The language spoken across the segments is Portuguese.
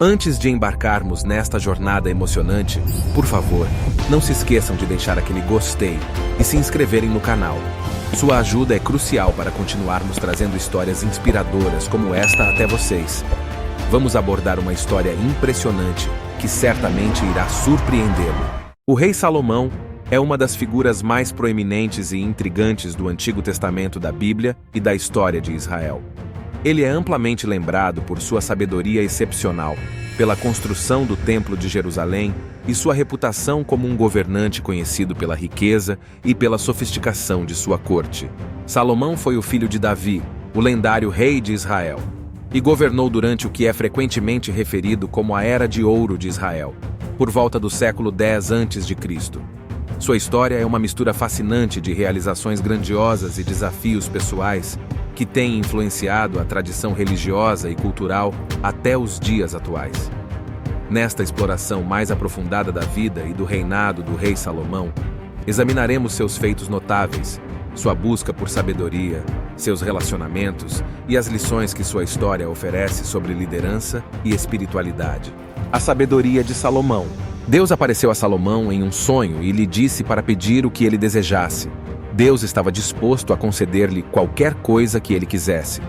Antes de embarcarmos nesta jornada emocionante, por favor, não se esqueçam de deixar aquele gostei e se inscreverem no canal. Sua ajuda é crucial para continuarmos trazendo histórias inspiradoras como esta até vocês. Vamos abordar uma história impressionante que certamente irá surpreendê-lo. O rei Salomão é uma das figuras mais proeminentes e intrigantes do Antigo Testamento da Bíblia e da história de Israel. Ele é amplamente lembrado por sua sabedoria excepcional, pela construção do Templo de Jerusalém e sua reputação como um governante conhecido pela riqueza e pela sofisticação de sua corte. Salomão foi o filho de Davi, o lendário rei de Israel, e governou durante o que é frequentemente referido como a Era de Ouro de Israel, por volta do século X a.C. Sua história é uma mistura fascinante de realizações grandiosas e desafios pessoais que tem influenciado a tradição religiosa e cultural até os dias atuais. Nesta exploração mais aprofundada da vida e do reinado do rei Salomão, examinaremos seus feitos notáveis, sua busca por sabedoria, seus relacionamentos e as lições que sua história oferece sobre liderança e espiritualidade. A sabedoria de Salomão. Deus apareceu a Salomão em um sonho e lhe disse para pedir o que ele desejasse. Deus estava disposto a conceder-lhe qualquer coisa que ele quisesse.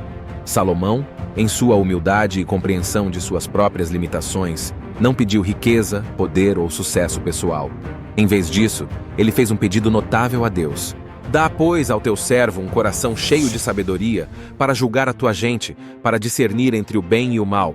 Salomão, em sua humildade e compreensão de suas próprias limitações, não pediu riqueza, poder ou sucesso pessoal. Em vez disso, ele fez um pedido notável a Deus. Dá, pois, ao teu servo um coração cheio de sabedoria para julgar a tua gente, para discernir entre o bem e o mal.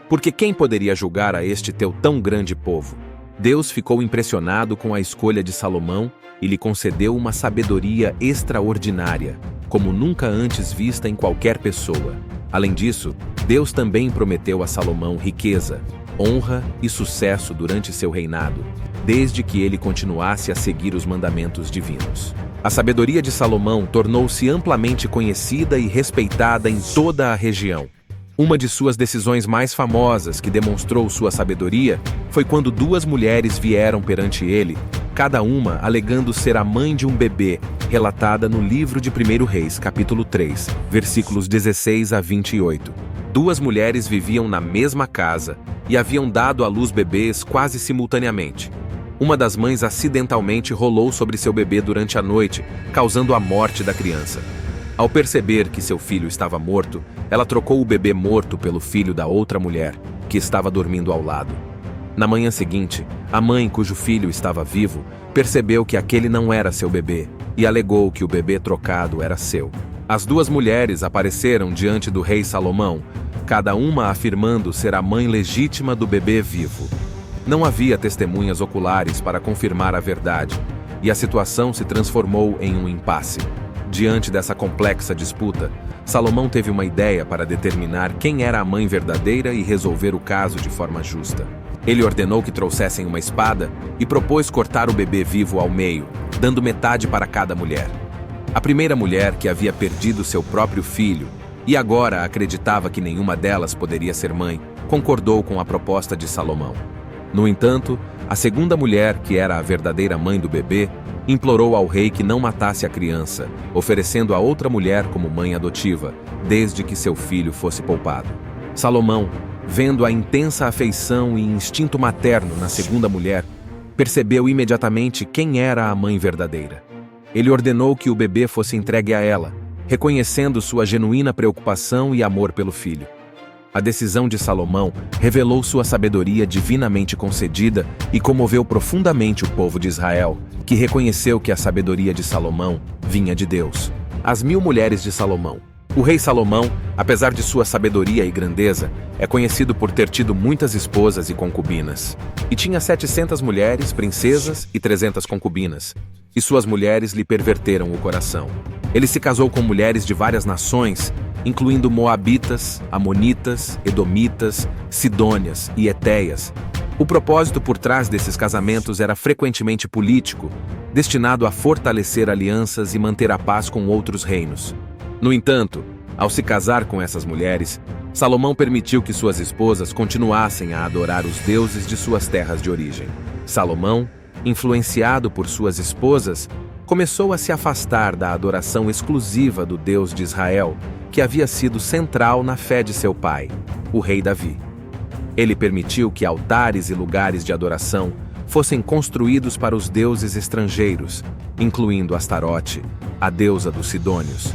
Porque quem poderia julgar a este teu tão grande povo? Deus ficou impressionado com a escolha de Salomão e lhe concedeu uma sabedoria extraordinária, como nunca antes vista em qualquer pessoa. Além disso, Deus também prometeu a Salomão riqueza, honra e sucesso durante seu reinado, desde que ele continuasse a seguir os mandamentos divinos. A sabedoria de Salomão tornou-se amplamente conhecida e respeitada em toda a região. Uma de suas decisões mais famosas que demonstrou sua sabedoria foi quando duas mulheres vieram perante ele, cada uma alegando ser a mãe de um bebê, relatada no livro de 1 Reis, capítulo 3, versículos 16 a 28. Duas mulheres viviam na mesma casa e haviam dado à luz bebês quase simultaneamente. Uma das mães acidentalmente rolou sobre seu bebê durante a noite, causando a morte da criança. Ao perceber que seu filho estava morto, ela trocou o bebê morto pelo filho da outra mulher, que estava dormindo ao lado. Na manhã seguinte, a mãe, cujo filho estava vivo, percebeu que aquele não era seu bebê e alegou que o bebê trocado era seu. As duas mulheres apareceram diante do rei Salomão, cada uma afirmando ser a mãe legítima do bebê vivo. Não havia testemunhas oculares para confirmar a verdade, e a situação se transformou em um impasse. Diante dessa complexa disputa, Salomão teve uma ideia para determinar quem era a mãe verdadeira e resolver o caso de forma justa. Ele ordenou que trouxessem uma espada e propôs cortar o bebê vivo ao meio, dando metade para cada mulher. A primeira mulher, que havia perdido seu próprio filho e agora acreditava que nenhuma delas poderia ser mãe, concordou com a proposta de Salomão. No entanto, a segunda mulher, que era a verdadeira mãe do bebê, implorou ao rei que não matasse a criança, oferecendo a outra mulher como mãe adotiva, desde que seu filho fosse poupado. Salomão, vendo a intensa afeição e instinto materno na segunda mulher, percebeu imediatamente quem era a mãe verdadeira. Ele ordenou que o bebê fosse entregue a ela, reconhecendo sua genuína preocupação e amor pelo filho. A decisão de Salomão revelou sua sabedoria divinamente concedida e comoveu profundamente o povo de Israel, que reconheceu que a sabedoria de Salomão vinha de Deus. As 1000 mulheres de Salomão. O rei Salomão, apesar de sua sabedoria e grandeza, é conhecido por ter tido muitas esposas e concubinas. E tinha 700 mulheres, princesas e 300 concubinas. E suas mulheres lhe perverteram o coração. Ele se casou com mulheres de várias nações, incluindo moabitas, amonitas, edomitas, sidônias e etéias. O propósito por trás desses casamentos era frequentemente político, destinado a fortalecer alianças e manter a paz com outros reinos. No entanto, ao se casar com essas mulheres, Salomão permitiu que suas esposas continuassem a adorar os deuses de suas terras de origem. Salomão, influenciado por suas esposas, começou a se afastar da adoração exclusiva do Deus de Israel, que havia sido central na fé de seu pai, o rei Davi. Ele permitiu que altares e lugares de adoração fossem construídos para os deuses estrangeiros, incluindo Astarote, a deusa dos Sidônios,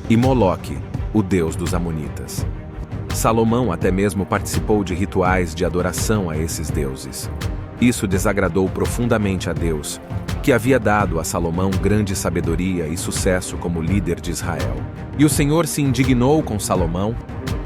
e Moloque, o deus dos Amonitas. Salomão até mesmo participou de rituais de adoração a esses deuses. Isso desagradou profundamente a Deus, que havia dado a Salomão grande sabedoria e sucesso como líder de Israel. E o Senhor se indignou com Salomão,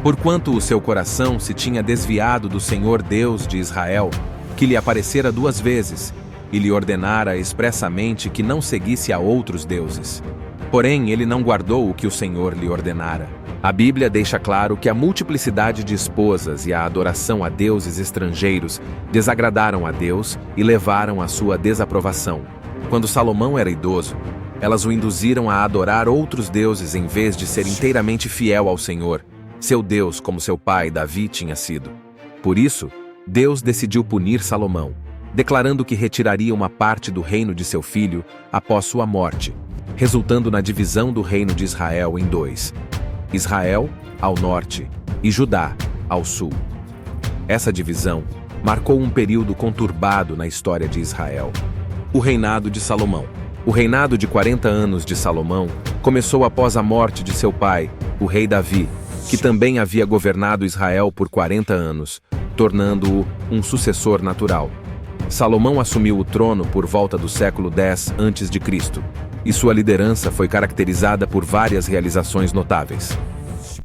porquanto o seu coração se tinha desviado do Senhor Deus de Israel, que lhe aparecera 2 vezes, e lhe ordenara expressamente que não seguisse a outros deuses. Porém, ele não guardou o que o Senhor lhe ordenara. A Bíblia deixa claro que a multiplicidade de esposas e a adoração a deuses estrangeiros desagradaram a Deus e levaram à sua desaprovação. Quando Salomão era idoso, elas o induziram a adorar outros deuses em vez de ser inteiramente fiel ao Senhor, seu Deus, como seu pai Davi tinha sido. Por isso, Deus decidiu punir Salomão, declarando que retiraria uma parte do reino de seu filho após sua morte, resultando na divisão do reino de Israel em 2. Israel, ao norte, e Judá, ao sul. Essa divisão marcou um período conturbado na história de Israel. O reinado de Salomão. O reinado de 40 anos de Salomão começou após a morte de seu pai, o rei Davi, que também havia governado Israel por 40 anos, tornando-o um sucessor natural. Salomão assumiu o trono por volta do século X a.C., e sua liderança foi caracterizada por várias realizações notáveis.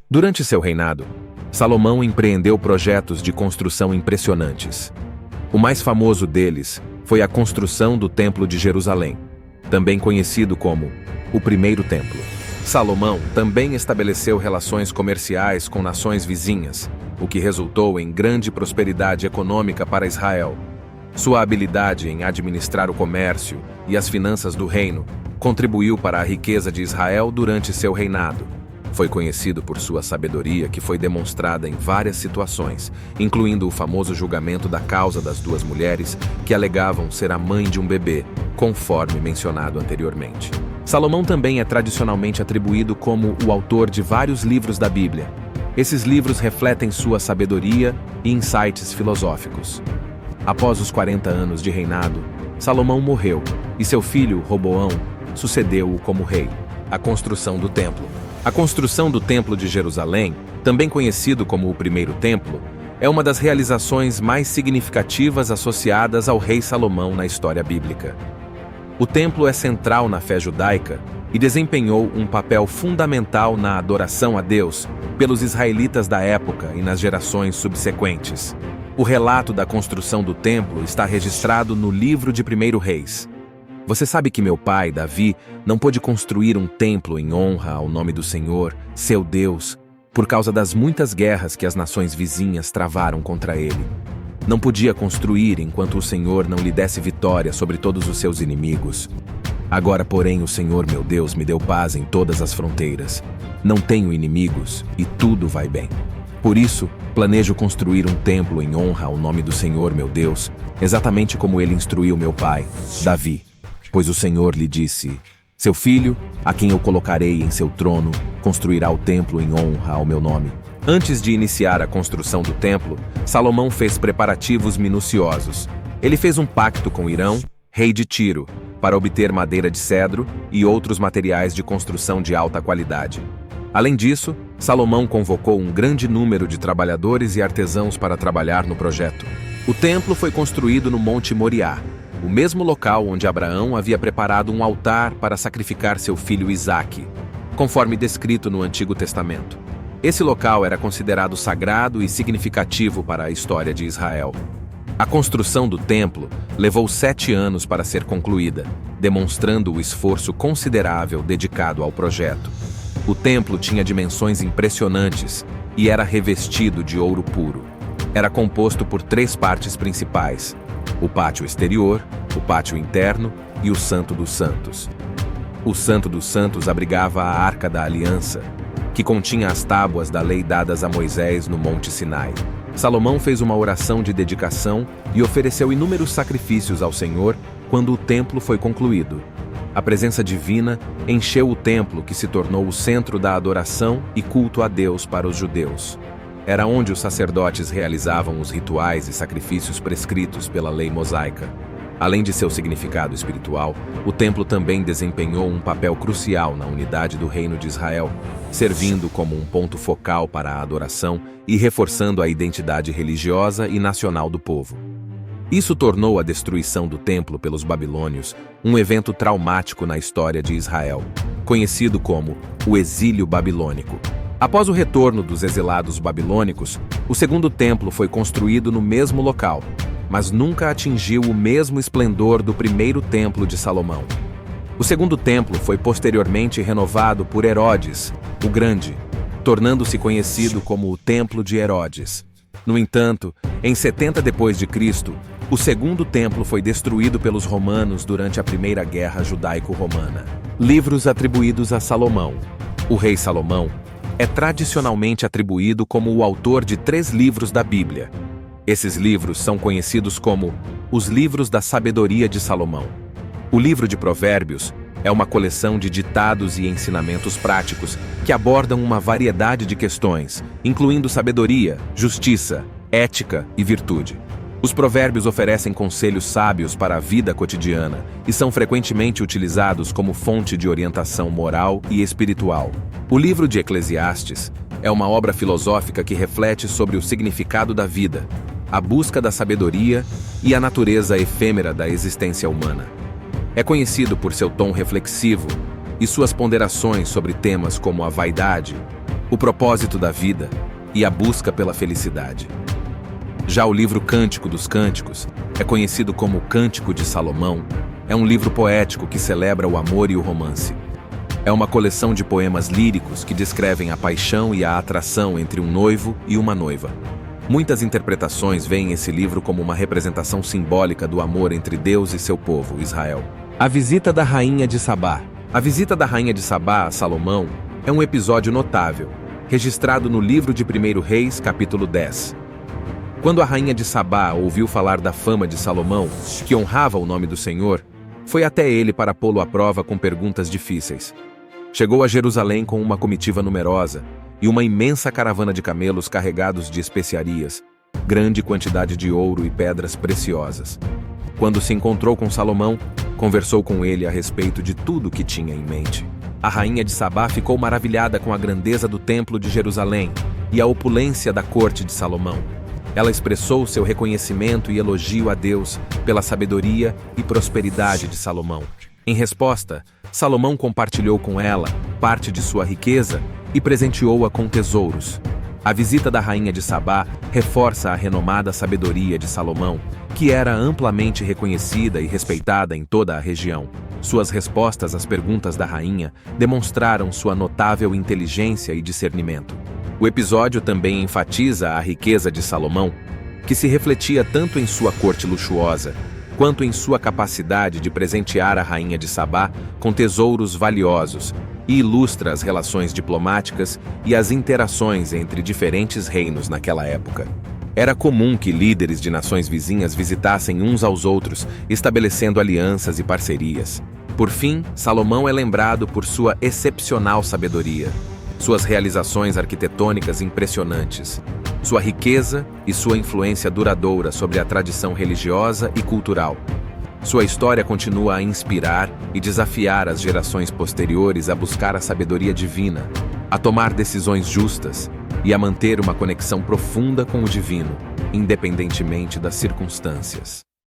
Durante seu reinado, Salomão empreendeu projetos de construção impressionantes. O mais famoso deles foi a construção do Templo de Jerusalém, também conhecido como o Primeiro Templo. Salomão também estabeleceu relações comerciais com nações vizinhas, o que resultou em grande prosperidade econômica para Israel. Sua habilidade em administrar o comércio e as finanças do reino contribuiu para a riqueza de Israel durante seu reinado. Foi conhecido por sua sabedoria, que foi demonstrada em várias situações, incluindo o famoso julgamento da causa das 2 mulheres que alegavam ser a mãe de um bebê, conforme mencionado anteriormente. Salomão também é tradicionalmente atribuído como o autor de vários livros da Bíblia. Esses livros refletem sua sabedoria e insights filosóficos. Após os 40 anos de reinado, Salomão morreu, e seu filho, Roboão, sucedeu-o como rei. A construção do templo. A construção do Templo de Jerusalém, também conhecido como o Primeiro Templo, é uma das realizações mais significativas associadas ao rei Salomão na história bíblica. O templo é central na fé judaica e desempenhou um papel fundamental na adoração a Deus pelos israelitas da época e nas gerações subsequentes. O relato da construção do templo está registrado no livro de 1 Reis. Você sabe que meu pai, Davi, não pôde construir um templo em honra ao nome do Senhor, seu Deus, por causa das muitas guerras que as nações vizinhas travaram contra ele. Não podia construir enquanto o Senhor não lhe desse vitória sobre todos os seus inimigos. Agora, porém, o Senhor, meu Deus, me deu paz em todas as fronteiras. Não tenho inimigos e tudo vai bem. Por isso, planejo construir um templo em honra ao nome do Senhor, meu Deus, exatamente como ele instruiu meu pai, Davi. Pois o Senhor lhe disse: seu filho, a quem eu colocarei em seu trono, construirá o templo em honra ao meu nome. Antes de iniciar a construção do templo, Salomão fez preparativos minuciosos. Ele fez um pacto com Hirão, rei de Tiro, para obter madeira de cedro e outros materiais de construção de alta qualidade. Além disso, Salomão convocou um grande número de trabalhadores e artesãos para trabalhar no projeto. O templo foi construído no Monte Moriá, o mesmo local onde Abraão havia preparado um altar para sacrificar seu filho Isaque, conforme descrito no Antigo Testamento. Esse local era considerado sagrado e significativo para a história de Israel. A construção do templo levou 7 anos para ser concluída, demonstrando o esforço considerável dedicado ao projeto. O templo tinha dimensões impressionantes e era revestido de ouro puro. Era composto por 3 partes principais: o pátio exterior, o pátio interno e o Santo dos Santos. O Santo dos Santos abrigava a Arca da Aliança, que continha as tábuas da lei dadas a Moisés no Monte Sinai. Salomão fez uma oração de dedicação e ofereceu inúmeros sacrifícios ao Senhor quando o templo foi concluído. A presença divina encheu o templo, que se tornou o centro da adoração e culto a Deus para os judeus. era onde os sacerdotes realizavam os rituais e sacrifícios prescritos pela lei mosaica. Além de seu significado espiritual, o templo também desempenhou um papel crucial na unidade do reino de Israel, servindo como um ponto focal para a adoração e reforçando a identidade religiosa e nacional do povo. Isso tornou a destruição do templo pelos babilônios um evento traumático na história de Israel, conhecido como o exílio babilônico. Após o retorno dos exilados babilônicos, o segundo templo foi construído no mesmo local, mas nunca atingiu o mesmo esplendor do primeiro templo de Salomão. O segundo templo foi posteriormente renovado por Herodes, o Grande, tornando-se conhecido como o Templo de Herodes. No entanto, em 70 d.C., o segundo templo foi destruído pelos romanos durante a Primeira Guerra Judaico-Romana. Livros atribuídos a Salomão. O rei Salomão é tradicionalmente atribuído como o autor de 3 livros da Bíblia. Esses livros são conhecidos como os Livros da Sabedoria de Salomão. O livro de Provérbios é uma coleção de ditados e ensinamentos práticos que abordam uma variedade de questões, incluindo sabedoria, justiça, ética e virtude. Os provérbios oferecem conselhos sábios para a vida cotidiana e são frequentemente utilizados como fonte de orientação moral e espiritual. O livro de Eclesiastes é uma obra filosófica que reflete sobre o significado da vida, a busca da sabedoria e a natureza efêmera da existência humana. É conhecido por seu tom reflexivo e suas ponderações sobre temas como a vaidade, o propósito da vida e a busca pela felicidade. Já o livro Cântico dos Cânticos, é conhecido como Cântico de Salomão, é um livro poético que celebra o amor e o romance. É uma coleção de poemas líricos que descrevem a paixão e a atração entre um noivo e uma noiva. Muitas interpretações veem esse livro como uma representação simbólica do amor entre Deus e seu povo, Israel. A visita da Rainha de Sabá. A visita da Rainha de Sabá a Salomão é um episódio notável, registrado no livro de 1 Reis, capítulo 10. Quando a Rainha de Sabá ouviu falar da fama de Salomão, que honrava o nome do Senhor, foi até ele para pô-lo à prova com perguntas difíceis. Chegou a Jerusalém com uma comitiva numerosa e uma imensa caravana de camelos carregados de especiarias, grande quantidade de ouro e pedras preciosas. Quando se encontrou com Salomão, conversou com ele a respeito de tudo o que tinha em mente. A Rainha de Sabá ficou maravilhada com a grandeza do templo de Jerusalém e a opulência da corte de Salomão. Ela expressou seu reconhecimento e elogio a Deus pela sabedoria e prosperidade de Salomão. Em resposta, Salomão compartilhou com ela parte de sua riqueza e presenteou-a com tesouros. A visita da Rainha de Sabá reforça a renomada sabedoria de Salomão, que era amplamente reconhecida e respeitada em toda a região. Suas respostas às perguntas da rainha demonstraram sua notável inteligência e discernimento. O episódio também enfatiza a riqueza de Salomão, que se refletia tanto em sua corte luxuosa, quanto em sua capacidade de presentear a Rainha de Sabá com tesouros valiosos, e ilustra as relações diplomáticas e as interações entre diferentes reinos naquela época. Era comum que líderes de nações vizinhas visitassem uns aos outros, estabelecendo alianças e parcerias. Por fim, Salomão é lembrado por sua excepcional sabedoria, suas realizações arquitetônicas impressionantes, sua riqueza e sua influência duradoura sobre a tradição religiosa e cultural. Sua história continua a inspirar e desafiar as gerações posteriores a buscar a sabedoria divina, a tomar decisões justas e a manter uma conexão profunda com o divino, independentemente das circunstâncias.